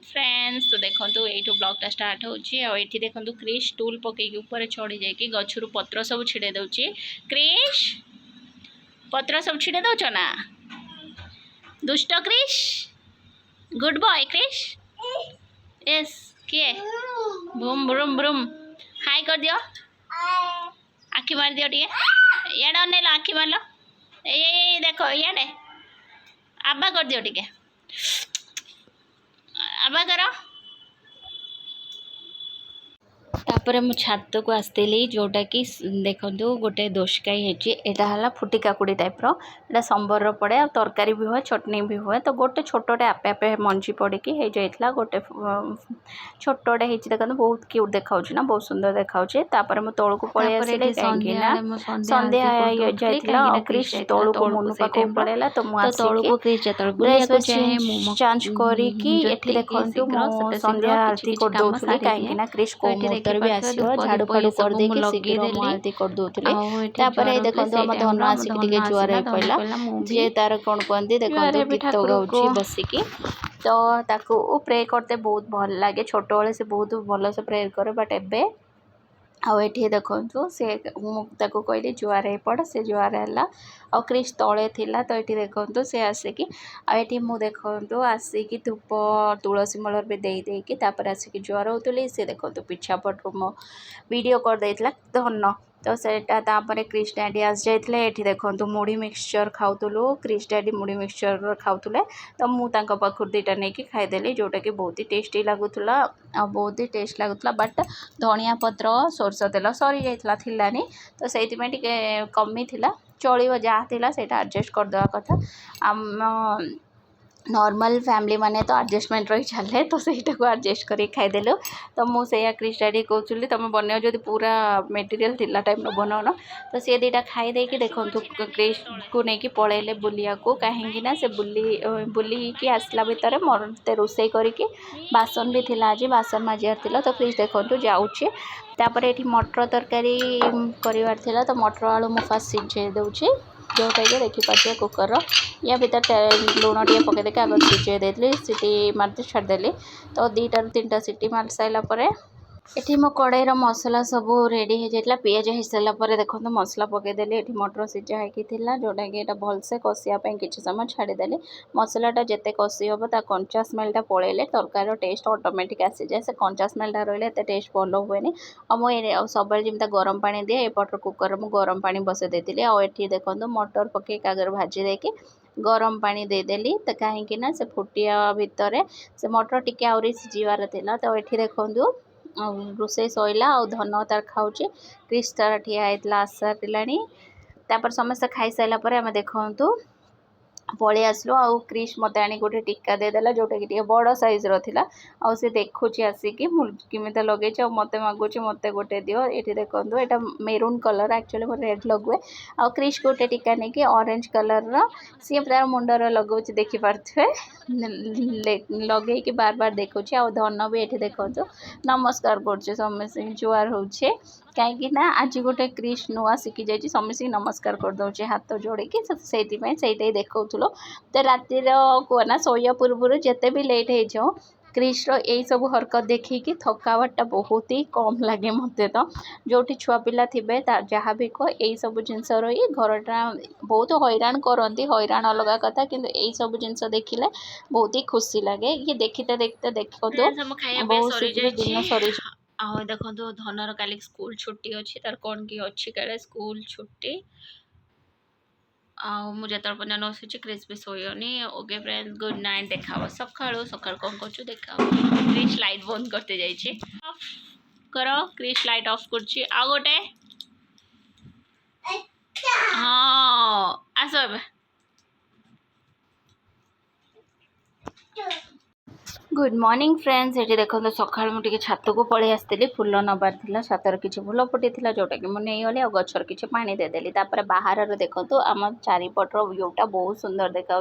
Friends तो देखो ये ब्लॉगटा स्टार्ट होती देखो क्रिश टूल पकईकि ऊपर चढ़ी जाकि गचरू पत्र सब छिड़े दौची। क्रिश पत्र सब छिड़े दौच ना दुष्ट Krish good boy Krish yes किए ब्रूम ब्रूम ब्रूम हाय कर दियो आखि मार दियो टे इे अनेल आखि मार लो ये देखो इे आबा कर दियो टे आबा करो तापर मु छात को आसती जोटा कि देखो गोटे दोषकाई है फुटी काकुड़ी टाइप रा संबर पड़े आ तरकारी भी हुए चटनी भी हुए तो गोटे छोटे आपे आपे मंजी पड़ी जाइए गोटे छोटे देखो बहुत क्यूट देखा ना बहुत सुंदर देखा मुझे तौल को पलि आसली कहीं संध्या जाइला क्रिश तौल को मुनु पाख पड़ेगा तो मुझे चेंज करी देखो संध्या आरती कर दौली कहीं क्रिश को मुहूर्त भी आसो झाड़ू फाड़ू कर देकी शीघ्र मु आरती कर दौली तापर देखो आम धन आसिक जुआर हो पड़ा जी तार कौन कहते देखो गीत गाँची बसिकी तो ताकू प्रे करते बहुत भल लगे छोट बेले से बहुत भल से प्रे करे बट एबे आठी देखु सी कहली जुआर हो पड़ से जुआर है आ क्रिश तले थिला तो ये देखु सी आसिकी आठी मु देखु आसिकी धूप तुलसी मलर भी देकी आसिकी जुआर होती सी देखो पिछा पटू मो वीडियो कर देता धन तो सेटापर क्रिश डैडी आस जाते ये देखो मुढ़ी मिक्सचर खाऊलु क्रिश डैडी मुढ़ी मिक्सचर खाऊले तो मुझे पाखु दुईटा नहीं खाईदेली जोटा कि बहुत ही टेस्टी लगुला बहुत ही टेस्ट लगुला बट धनिया पत्र सोरष तेल सरी जाता तो से कमी चलो जहाँ से एडजस्ट करदे कथा आम नॉर्मल फैमिली माने तो एडजस्टमेंट रही चले तो सहीटा को एडजस्ट कर खाईदेलु तो मुझे क्रिश डैडी कहूँ तुम बन जो पूरा मेटेरियल थिला टाइम बनाऊन तो सी दुईटा खाई देखो क्रिश को लेकिन पलैले बुलिया को कहीं से बुलिकी आसला भितर मत रोसे करके बासन भी थिला आज बासन माजार थिला तो क्रिश देखो जाऊँचे तापर ये मटर तरकारी करार तो मटर आलू मु फास्ट सिझे दूसरी जोटा कि देखिपारे कुकर या भर लुण टे पकईदे आग सिझे देती सीटी मारते छाड़देली तो 2 ରୁ 3टा सीटी मार सारापर ये मो कड़ईर मसला सब रेडी हो जाता पिज हो सारापर देखो मसला पकईदेली ये मटर सिझा होगी जोटा कि भलसे कषापी किसी समय छाड़देली मसलाटा जिते कषि हम ता कंचा स्मेलटा पलैले तरकार टेस्ट ऑटोमेटिक आसी जाए से कंचा स्मेलटा रही टेस्ट भल हुए और सब जमी गरम पानी दिए एपटर कुकर में गरम पानी बसई देती ये देखो मटर पकई आगे भाजी देकी गरम पानी देदेली तो कहीं से फुटिया भितर से मटर टिके आहरी सिझीबार थिला तो ये देखो रोसे सैला आ धन तार खाऊे क्रिश तार ठिया होता आस सारापर समस्त खाई सारापर आम देखु पलि आसलु आउ क्रिश मत आनी गोटे टीका देदेला जोटा कि बड़ साइज रहा आ सी देखुची आसिकी किमित लगे मत मागुच मत गोटे दियो ये देखो यहाँ मेरून कलर एक्चुअली मैं रेड लगे आ क्रिश गोटे टीका नहीं कि ऑरेंज कलर सी तार मुंडर लगुच देखिपे लगे कि बार बार देखुची आ धन भी ये देखो नमस्कार कर समस्त जुआर होचे कहीं आज गोटे क्रिश नुआ शिखी जाए समस्त नमस्कार कर दौचे हाथ जोड़ी से देखो तो रातिर कहना शोया पूर्व जिते भी लेट हो जाओ क्रिश यही सब हरकत देखिकी थकावटा बहुत ही कम लगे मत तो जो छुआ पिला थे जहाँ भी कह यही सब जिनस रही घरटा बहुत हैरान करती हैरान अलग कथा कि यही सब जिनस देखिले बहुत ही खुशी लगे ये देखते देखते देखो बहुत शीघ्र दिन सरी देखो धनर काली स्कूल छुट्टी अच्छी तार कौन कि अच्छी काले स्कूल छुट्टी मुझे पर्यटन नशुची क्रिश भी शोनी ओके फ्रेंड्स गुड नाइट देखा सका सका कौन कर देखा क्रिश लाइट बंद करते जाइए कर क्रिश लाइट ऑफ कर आ गोटे हाँ आस गुड मॉर्निंग फ्रेंड्स ये देखो तो सका मुझे छात को पलि आसती फुल नबार था छातर किसी फुल फुटी जोटा कि मुझे नहीं गली गचर किसी पानी देदेली बाहर देखो आम चारिपटर व्यूटा बहुत सुंदर देखा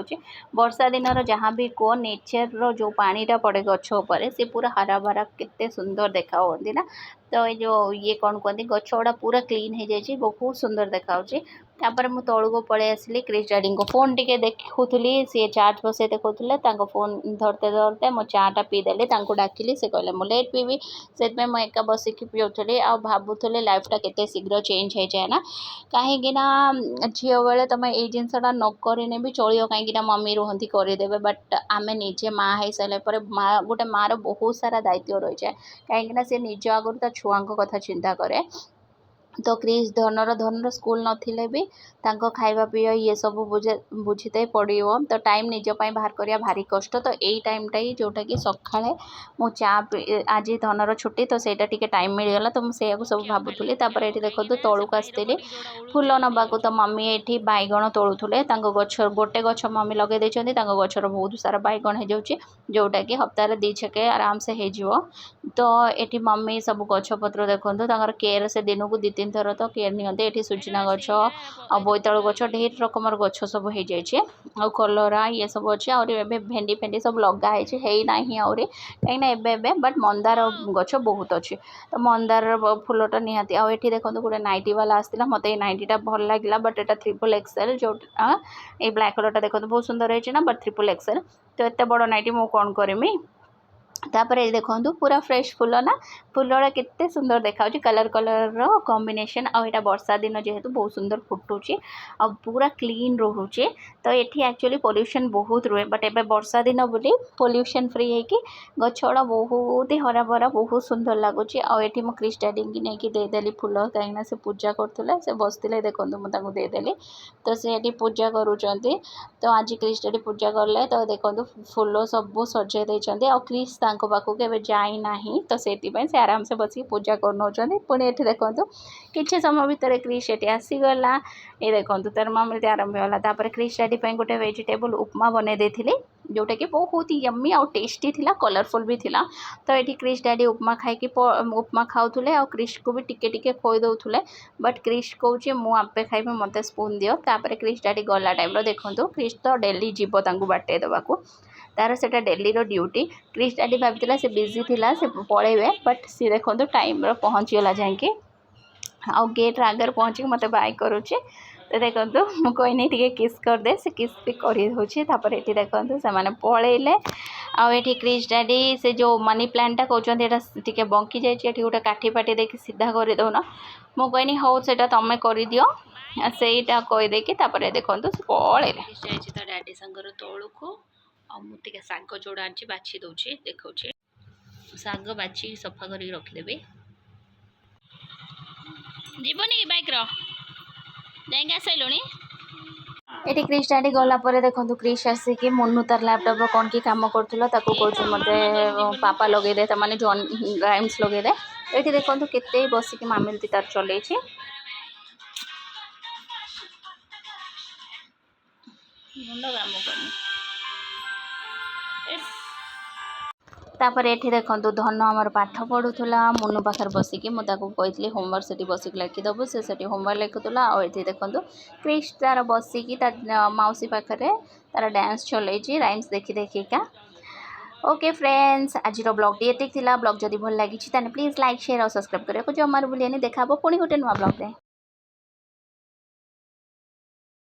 वर्षा दिन जहाँ भी कह नेचर जो पानीटा पड़े गपर सी पूरा हरा भरा केते सुंदर देखा ना तो ये जो ये कौन कहते गछ गुड़ा पूरा क्लीन हो जाए बहुत सुंदर देखा तापर मु तौक पलि आसली क्रिश डैडी को फोन टिके देखुली सी चार्ज बसई देखुले फोन धरते धरते मो चाटा पीदेली डाकिली से कहले मु लेट पीबी से मुझे एका बसिकी पीऊली आ भावुली लाइफटा केते शीघ्र चेंज हो जाए ना कहीं झील बेले तुम ये जिनसा नकने भी चलो कहीं मम्मी रुहती करदेवे बट आम निजे माँ हो सारे माँ गोटे माँ बहुत सारा दायित्व रही है कहीं सी निज आगुरी छुआ कथा चिंता करे तो क्रिश धनर स्कूल नथिले भी तांको खाइबा पिया ये सब बुझीते पड़ो तो टाइम निजपाई बाहर करिया भारी कष्ट तो यही टाइमटा ही जोटा कि सकाଳେ मु चा आज धनर छुट्टी तो सेटा टिके टाइम मिलगला तो मुझे सब भावुली ये देखो तौक आसती फूल नबाक तो मम्मी ये बैगण तोलुले गछ गोटे गछ मम्मी लगे देते गचर बहुत सारा बैगण हो जोटा कि हप्ताह दी छके आराम से हो तो ये मम्मी सब गछपत्र देखो केयर से दिन को 2-3 थर तो केयर नियंते सुजना गछ आ बोईतालु गछ ढेर रकम गछ सब हो जाए आ कलरा ये सब अच्छे और भेंडी फेंडी सब लगाई है ना कहीं बट मंदार गछ बहुत अच्छे तो मंदार फूलटा निहाती आउ ये देखो गोटे नाइटी वाला आसला मत ये नाइटीटा भल लगे बट एटा XXL जो ये ब्लैक कलरटा देखो बहुत सुंदर है ना बट XXL तो एत बड़ नाइटी मु कौन करमी तापर ये देखो पूरा फ्रेश फूल ना फूलटा केते सुंदर देखा कलर कलर कॉम्बिनेशन आ यहाँ वर्षा दिन जेहेतु बहुत सुंदर फुटुची आ पूरा क्लीन रोचे तो ये एक्चुअली पोल्यूशन बहुत रुए बट एबे वर्षा दिन बोली पोल्यूशन फ्री है कि गछड़ा बहुत ही हरा भरा बहुत सुंदर लगुच आठी मो क्रिश डैडी की नहीं देदेली फूल कहीं से पूजा करते से बसते देखो मुझे देदेली तो से पूजा करुँच तो आज क्रिश डैडी पूजा कले तो देखो फूल सब सजे देते आ क्रिश पाखक के जाईना तो से आराम से बस पूजा कर पुणी ये देखो किसी समय भितर क्रिश ये आसीगला ये देखो तार मम्मी आरंभ होगा क्रिश डैडी गोटे वेजिटेबल उपमा बन देती जोटा कि बहुत ही यम्मी और टेस्टी थिला कलरफुल भी थिला तो ये क्रिश डैडी उपमा खाई उपमा खाऊले आ क्रिश को भी टिके टिके खोई दौले बट क्रिश कहे मुझे खाइबे मत स्पून दियो तापर क्रिश डैडी गला टाइम देखो क्रिश तो डेली जीव बाटे देवाक तार से डेली ड्यूटी क्रिश डैडी भाई से बिजी थिला से पलैबे बट सी देखो टाइम पहुँचीगला जाकि आ गेट आगे पहुँचिक मत बाय करुचे तो देखो मुझे टे किस करदे से किस भी कर ये देखो से मैंने पलैले आठी क्रिश डैडी से जो मनी प्लांटा कहते बंकी जाइए गोटे काठी पाटी देखिए सीधा कर दौन मुझे हौ से तुम कर दियो सेटा कहीदे कि देखो पलैले तो डैडी सांगर तौक आगे शाग जोड़ा आनी बाछी दूसरी देखा शाग बाछी सफा कर रखिदेवी जीवनी बैक रही आसलुणी ये क्रिश डैडी गलापर देखो क्रिश आसिक मुन्नू तार लैपटॉप कौन की कम करूँ कौन मत पापा लगे दे मैंने जॉन राइम्स लगे दे ये देखो केते बसिक मामिलती तार चल मुंड काम करनी तापर ये देखो धन आमर पाठ पढ़ुला मुनु पाखर बसिकी मुझे कही होमवर्क से बसिक लिखिदेबू से होमवर्क लिखुला और ये देखो क्रिश तार बसिकी मौसी पाखे तार डांस चलई राइम्स देखी देखिका ओके फ्रेंड्स आज ब्लॉग ये ब्लॉग जदि भल लगी प्लीज लाइक शेयर और सब्सक्राइब करने को जमार भूलिए देखा पुणी गोटे नुआ ब्लॉग।